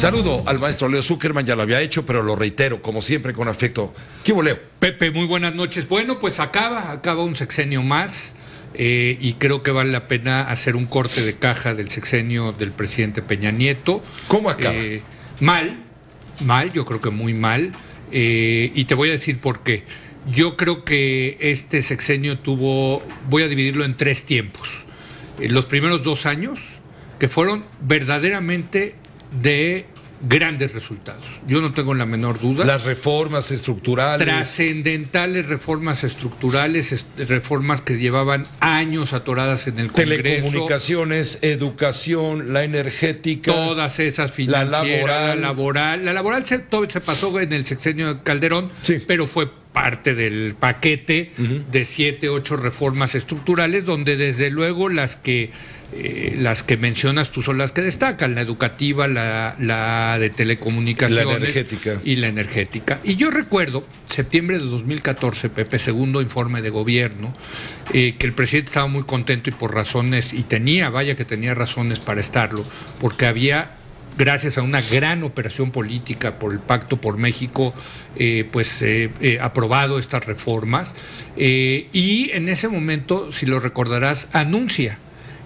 Saludo al maestro Leo Zuckerman, ya lo había hecho, pero lo reitero, como siempre, con afecto. ¿Qué hubo, Leo? Pepe, muy buenas noches. Bueno, pues acaba un sexenio más y creo que vale la pena hacer un corte de caja del sexenio del presidente Peña Nieto. ¿Cómo acaba? Mal, yo creo que muy mal. Y te voy a decir por qué. Yo creo que este sexenio voy a dividirlo en 3 tiempos. Los primeros 2 años, que fueron verdaderamente de grandes resultados. Yo no tengo la menor duda. Las reformas estructurales. Trascendentales reformas estructurales, reformas que llevaban años atoradas en el Congreso. Telecomunicaciones, educación, la energética. Todas esas financieras, la laboral se pasó en el sexenio de Calderón, sí, pero fue parte del paquete de 7, 8 reformas estructurales, donde desde luego las que mencionas tú son las que destacan: la educativa, la de telecomunicaciones, la energética. Y la energética. Y yo recuerdo, septiembre de 2014, Pepe, segundo informe de gobierno, que el presidente estaba muy contento y por razones, y tenía razones para estarlo, porque había, gracias a una gran operación política por el Pacto por México, aprobado estas reformas, y en ese momento, si lo recordarás, anuncia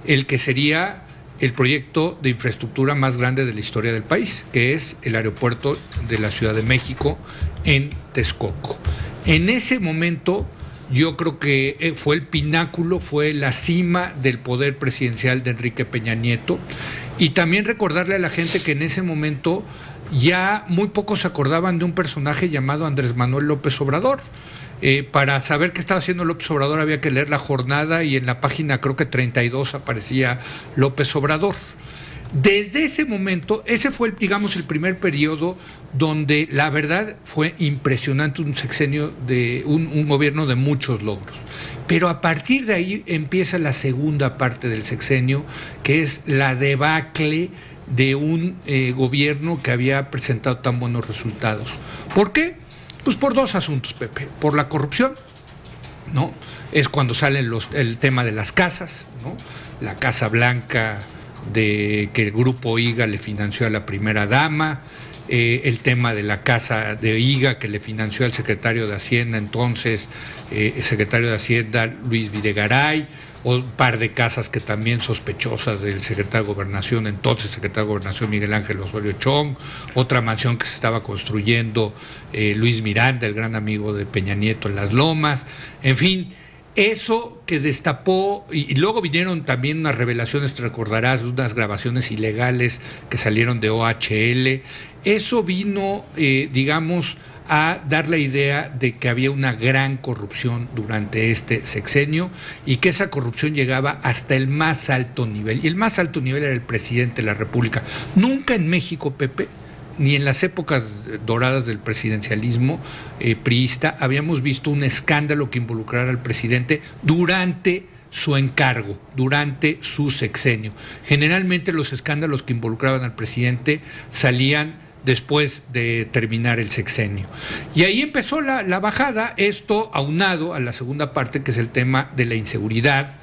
el que sería el proyecto de infraestructura más grande de la historia del país, que es el aeropuerto de la Ciudad de México en Texcoco. En ese momento yo creo que fue el pináculo, fue la cima del poder presidencial de Enrique Peña Nieto. Y también recordarle a la gente que en ese momento ya muy pocos se acordaban de un personaje llamado Andrés Manuel López Obrador. Para saber qué estaba haciendo López Obrador había que leer La Jornada, y en la página creo que 32 aparecía López Obrador. Desde ese momento, ese fue, digamos, el primer periodo donde la verdad fue impresionante, un sexenio de un gobierno de muchos logros. Pero a partir de ahí empieza la segunda parte del sexenio, que es la debacle de un gobierno que había presentado tan buenos resultados. ¿Por qué? Pues por 2 asuntos, Pepe. Por la corrupción, ¿no? Es cuando sale el tema de las casas, ¿no? La Casa Blanca que el grupo IGA le financió a la primera dama, el tema de la casa de IGA que le financió al secretario de Hacienda, entonces el secretario de Hacienda Luis Videgaray, o un par de casas que también sospechosas del secretario de Gobernación, entonces secretario de Gobernación Miguel Ángel Osorio Chong, otra mansión que se estaba construyendo Luis Miranda, el gran amigo de Peña Nieto, en Las Lomas, en fin. Eso que destapó, y luego vinieron también unas revelaciones, te recordarás, unas grabaciones ilegales que salieron de OHL. Eso vino, digamos, a dar la idea de que había una gran corrupción durante este sexenio y que esa corrupción llegaba hasta el más alto nivel. Y el más alto nivel era el presidente de la República. Nunca en México, Pepe, ni en las épocas doradas del presidencialismo priista, habíamos visto un escándalo que involucrara al presidente durante su encargo, durante su sexenio. Generalmente los escándalos que involucraban al presidente salían después de terminar el sexenio. Y ahí empezó la bajada, esto aunado a la segunda parte, que es el tema de la inseguridad,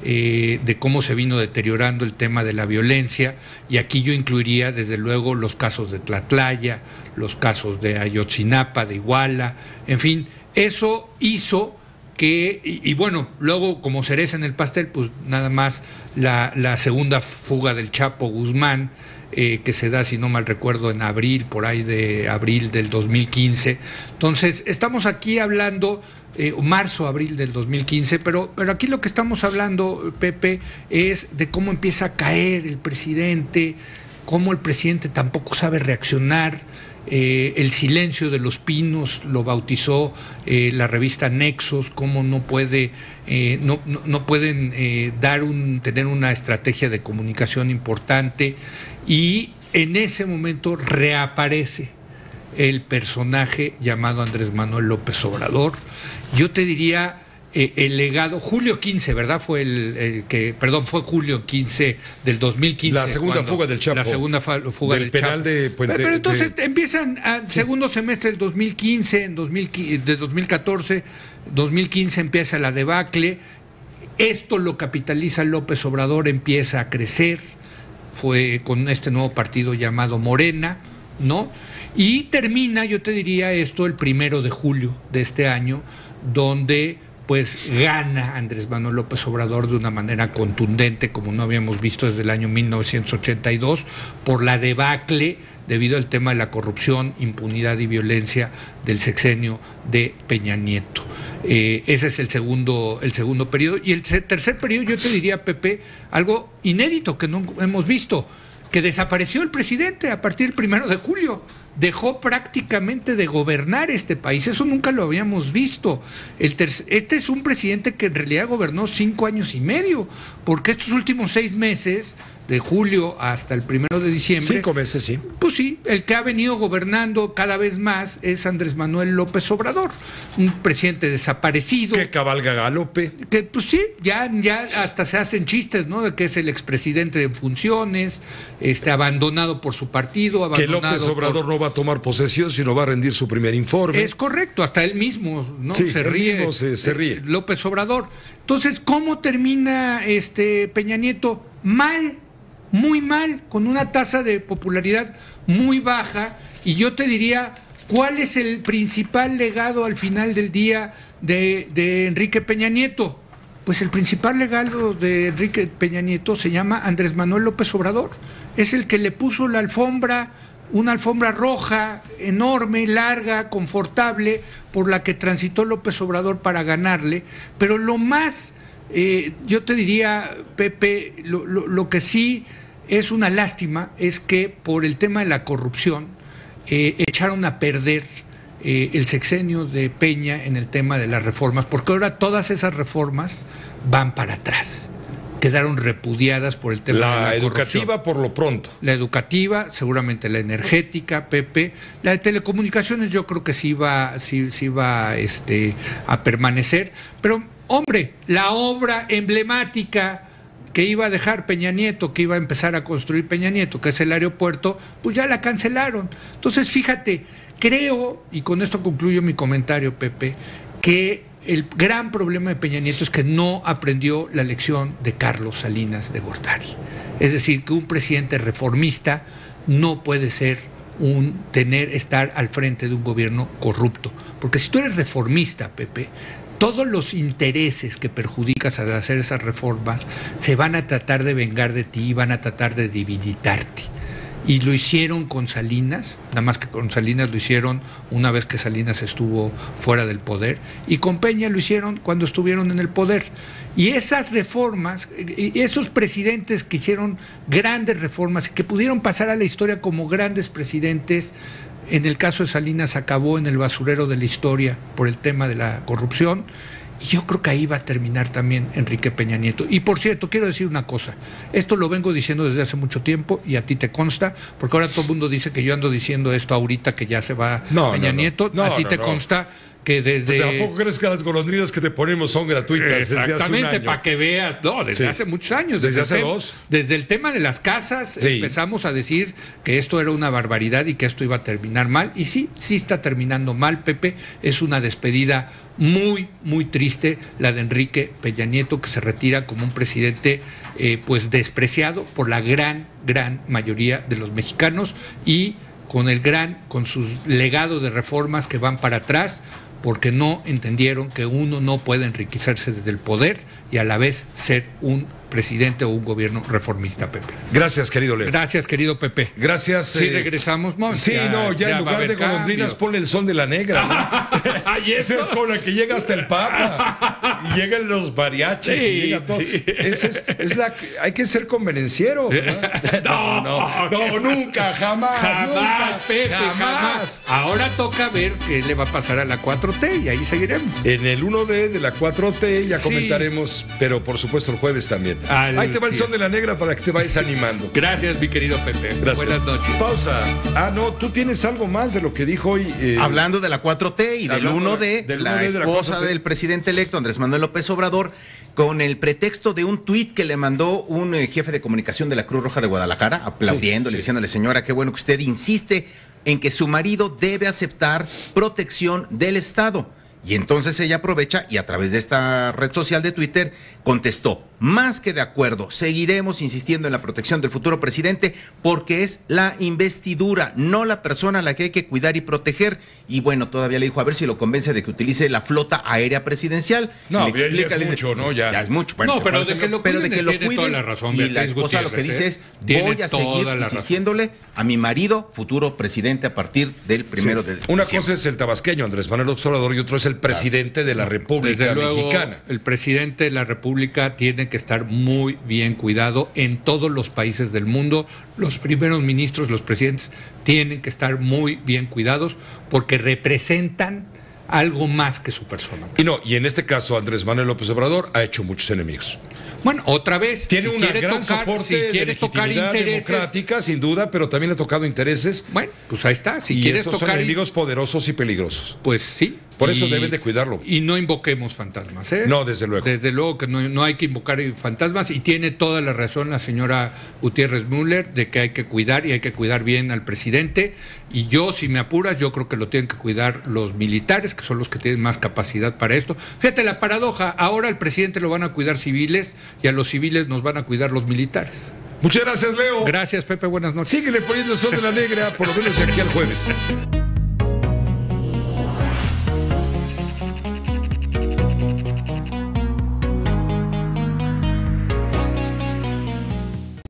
de cómo se vino deteriorando el tema de la violencia, y aquí yo incluiría desde luego los casos de Tlatlaya, los casos de Ayotzinapa, de Iguala, en fin, eso hizo que, y bueno, luego como cereza en el pastel, pues nada más la segunda fuga del Chapo Guzmán, que se da, si no mal recuerdo, en abril, por ahí de abril del 2015. Entonces, estamos aquí hablando, marzo, abril del 2015, pero aquí lo que estamos hablando, Pepe, es de cómo empieza a caer el presidente, cómo el presidente tampoco sabe reaccionar. El silencio de los pinos lo bautizó la revista Nexos, cómo no pueden tener una estrategia de comunicación importante, y en ese momento reaparece el personaje llamado Andrés Manuel López Obrador. Yo te diría, el legado, julio 15, ¿verdad? Fue fue julio 15 del 2015. La segunda fuga del Chapo. La segunda fuga del penal Chapo. Pero entonces empiezan segundo semestre del 2015, de 2014, 2015 empieza la debacle. Esto lo capitaliza López Obrador, empieza a crecer. fue con este nuevo partido llamado Morena, ¿no? Y termina, yo te diría esto, el 1 de julio de este año, donde pues gana Andrés Manuel López Obrador de una manera contundente, como no habíamos visto desde el año 1982, por la debacle debido al tema de la corrupción, impunidad y violencia del sexenio de Peña Nieto. Ese es el segundo periodo. Y el tercer periodo, yo te diría, Pepe, algo inédito que no hemos visto, que desapareció el presidente a partir del 1 de julio. Dejó prácticamente de gobernar este país. Eso nunca lo habíamos visto. Este es un presidente que en realidad gobernó 5 años y medio, porque estos últimos 6 meses, de julio hasta el 1 de diciembre... 5 meses, sí. Pues sí, el que ha venido gobernando cada vez más es Andrés Manuel López Obrador, un presidente desaparecido. Que cabalga galope. Que pues sí, ya hasta se hacen chistes, ¿no? De que es el expresidente de funciones, abandonado por su partido, abandonado. Que López Obrador no va a tomar posesión, sino va a rendir su primer informe. Es correcto, hasta él mismo, ¿no? Sí, se ríe. Mismo se ríe. López Obrador. Entonces, ¿cómo termina Peña Nieto? Mal, muy mal, con una tasa de popularidad muy baja. Y yo te diría, ¿cuál es el principal legado al final del día de Enrique Peña Nieto? Pues el principal legado de Enrique Peña Nieto se llama Andrés Manuel López Obrador. Es el que le puso la alfombra, una alfombra roja, enorme, larga, confortable, por la que transitó López Obrador para ganarle. Pero lo más, yo te diría, Pepe, lo que sí es una lástima es que por el tema de la corrupción echaron a perder el sexenio de Peña en el tema de las reformas, porque ahora todas esas reformas van para atrás. Quedaron repudiadas por el tema de la educativa corrupción. Por lo pronto. La educativa, seguramente la energética, Pepe. La de telecomunicaciones yo creo que sí va a permanecer. Pero, hombre, la obra emblemática que iba a dejar Peña Nieto, que iba a empezar a construir Peña Nieto, que es el aeropuerto, pues ya la cancelaron. Entonces, fíjate, creo, y con esto concluyo mi comentario, Pepe, que el gran problema de Peña Nieto es que no aprendió la lección de Carlos Salinas de Gortari. Es decir, que un presidente reformista no puede ser estar al frente de un gobierno corrupto. Porque si tú eres reformista, Pepe, todos los intereses que perjudicas al hacer esas reformas se van a tratar de vengar de ti y van a tratar de debilitarte. Y lo hicieron con Salinas, nada más que con Salinas lo hicieron una vez que Salinas estuvo fuera del poder, y con Peña lo hicieron cuando estuvieron en el poder. Y esas reformas, y esos presidentes que hicieron grandes reformas y que pudieron pasar a la historia como grandes presidentes, en el caso de Salinas acabó en el basurero de la historia por el tema de la corrupción. Y yo creo que ahí va a terminar también Enrique Peña Nieto. Y por cierto, quiero decir una cosa, esto lo vengo diciendo desde hace mucho tiempo y a ti te consta, porque ahora todo el mundo dice que yo ando diciendo esto ahorita que ya se va Peña Nieto, a ti te consta que desde... ¿Tampoco crees que las golondrinas que te ponemos son gratuitas? Exactamente, para que veas, no, desde hace muchos años. Desde hace 2. Desde el tema de las casas empezamos a decir que esto era una barbaridad y que esto iba a terminar mal, y sí está terminando mal, Pepe. Es una despedida muy, muy triste la de Enrique Peña Nieto, que se retira como un presidente pues despreciado por la gran mayoría de los mexicanos, y con sus legados de reformas que van para atrás, porque no entendieron que uno no puede enriquecerse desde el poder y a la vez ser un presidente o un gobierno reformista, Pepe. Gracias, querido Leo. Gracias, querido Pepe. Gracias. Sí, regresamos, ¿no? Sí, ya en lugar de golondrinas ponle el son de la negra, ¿no? ¿Y eso? Esa es con la que llega hasta el Papa y llegan los mariachis y llega todo. Sí. Hay que ser convenenciero, ¿verdad? No, nunca, jamás, Pepe, jamás. Ahora toca ver qué le va a pasar a la 4T y ahí seguiremos. En el 1D de la 4T ya comentaremos, pero por supuesto el jueves también. Ahí te va el son de la negra para que te vayas animando. Gracias, mi querido Pepe. Gracias. Buenas noches. Pausa. No, tú tienes algo más de lo que dijo hoy. Hablando de la 4T y del 1D, la esposa del presidente electo, Andrés Manuel López Obrador, con el pretexto de un tuit que le mandó un jefe de comunicación de la Cruz Roja de Guadalajara, aplaudiéndole, diciéndole, señora, qué bueno que usted insiste en que su marido debe aceptar protección del Estado. Y entonces ella aprovecha y a través de esta red social de Twitter contestó: más que de acuerdo. Seguiremos insistiendo en la protección del futuro presidente porque es la investidura, no la persona a la que hay que cuidar y proteger. Y bueno, todavía le dijo a ver si lo convence de que utilice la flota aérea presidencial. No, le explica, ya es mucho, ¿no? Ya es mucho. Bueno, no, pero de que lo cuiden, toda la razón, y la esposa lo que dice es, voy a seguir insistiéndole a mi marido, futuro presidente, a partir del 1 de Una diciembre. cosa es el tabasqueño, Andrés Manuel López Obrador, y otro es el presidente de la República Desde luego, Mexicana. El presidente de la República tiene que estar muy bien cuidado en todos los países del mundo. Los primeros ministros, los presidentes, tienen que estar muy bien cuidados porque representan algo más que su persona. Y en este caso Andrés Manuel López Obrador ha hecho muchos enemigos. Bueno, otra vez, tiene un gran soporte de legitimidad democrática, sin duda, pero también le ha tocado intereses. Bueno, pues ahí está. Si y quieres esos tocar son enemigos poderosos y peligrosos. Pues sí. Por eso deben de cuidarlo. Y no invoquemos fantasmas, ¿eh? No, desde luego. Desde luego que no hay que invocar fantasmas, y tiene toda la razón la señora Gutiérrez Müller de que hay que cuidar, y hay que cuidar bien al presidente. Y yo, si me apuras, yo creo que lo tienen que cuidar los militares, que son los que tienen más capacidad para esto. Fíjate la paradoja, ahora al presidente lo van a cuidar civiles y a los civiles nos van a cuidar los militares. Muchas gracias, Leo. Gracias, Pepe, buenas noches. Síguele poniendo el sol de la negra, por lo menos de aquí al jueves.